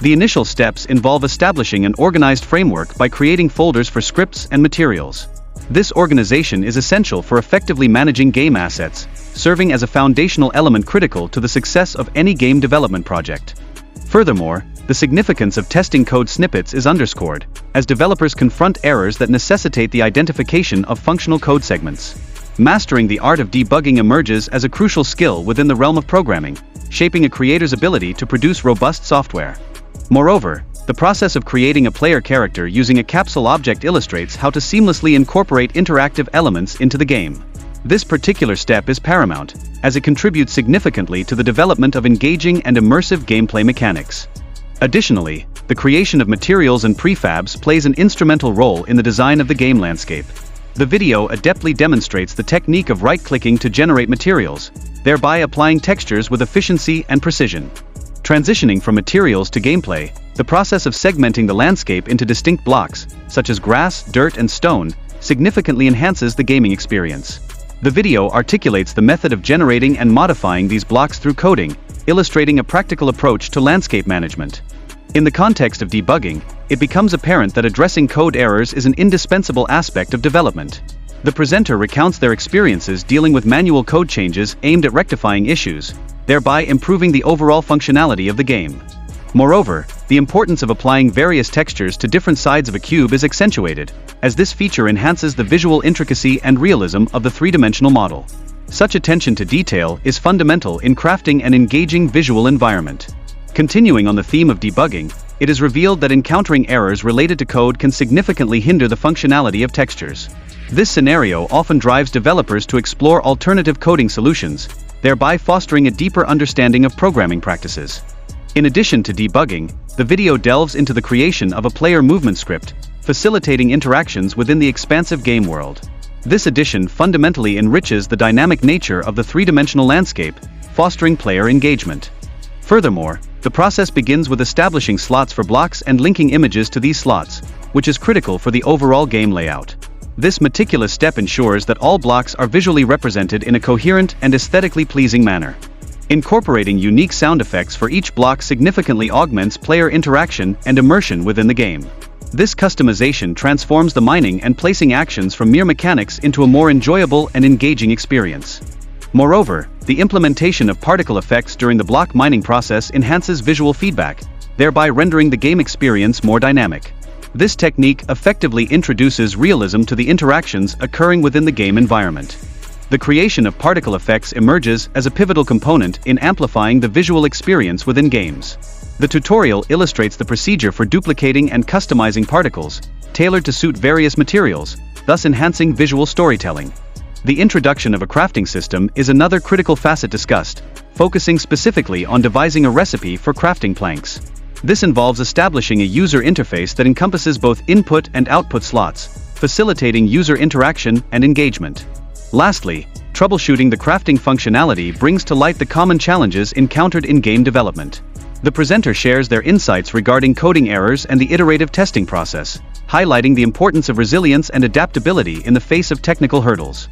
The initial steps involve establishing an organized framework by creating folders for scripts and materials. This organization is essential for effectively managing game assets, serving as a foundational element critical to the success of any game development project. Furthermore, the significance of testing code snippets is underscored, as developers confront errors that necessitate the identification of functional code segments. Mastering the art of debugging emerges as a crucial skill within the realm of programming, shaping a creator's ability to produce robust software. Moreover, the process of creating a player character using a capsule object illustrates how to seamlessly incorporate interactive elements into the game. This particular step is paramount, as it contributes significantly to the development of engaging and immersive gameplay mechanics. Additionally, the creation of materials and prefabs plays an instrumental role in the design of the game landscape. The video adeptly demonstrates the technique of right-clicking to generate materials, thereby applying textures with efficiency and precision. Transitioning from materials to gameplay, the process of segmenting the landscape into distinct blocks, such as grass, dirt, and stone, significantly enhances the gaming experience. The video articulates the method of generating and modifying these blocks through coding, illustrating a practical approach to landscape management. In the context of debugging, it becomes apparent that addressing code errors is an indispensable aspect of development. The presenter recounts their experiences dealing with manual code changes aimed at rectifying issues, thereby improving the overall functionality of the game. Moreover, the importance of applying various textures to different sides of a cube is accentuated, as this feature enhances the visual intricacy and realism of the three-dimensional model. Such attention to detail is fundamental in crafting an engaging visual environment. Continuing on the theme of debugging, it is revealed that encountering errors related to code can significantly hinder the functionality of textures. This scenario often drives developers to explore alternative coding solutions, thereby fostering a deeper understanding of programming practices. In addition to debugging, the video delves into the creation of a player movement script, facilitating interactions within the expansive game world. This addition fundamentally enriches the dynamic nature of the three-dimensional landscape, fostering player engagement. Furthermore, the process begins with establishing slots for blocks and linking images to these slots, which is critical for the overall game layout. This meticulous step ensures that all blocks are visually represented in a coherent and aesthetically pleasing manner. Incorporating unique sound effects for each block significantly augments player interaction and immersion within the game. This customization transforms the mining and placing actions from mere mechanics into a more enjoyable and engaging experience. Moreover, the implementation of particle effects during the block mining process enhances visual feedback, thereby rendering the game experience more dynamic. This technique effectively introduces realism to the interactions occurring within the game environment. The creation of particle effects emerges as a pivotal component in amplifying the visual experience within games. The tutorial illustrates the procedure for duplicating and customizing particles, tailored to suit various materials, thus enhancing visual storytelling. The introduction of a crafting system is another critical facet discussed, focusing specifically on devising a recipe for crafting planks. This involves establishing a user interface that encompasses both input and output slots, facilitating user interaction and engagement. Lastly, troubleshooting the crafting functionality brings to light the common challenges encountered in game development. The presenter shares their insights regarding coding errors and the iterative testing process, highlighting the importance of resilience and adaptability in the face of technical hurdles.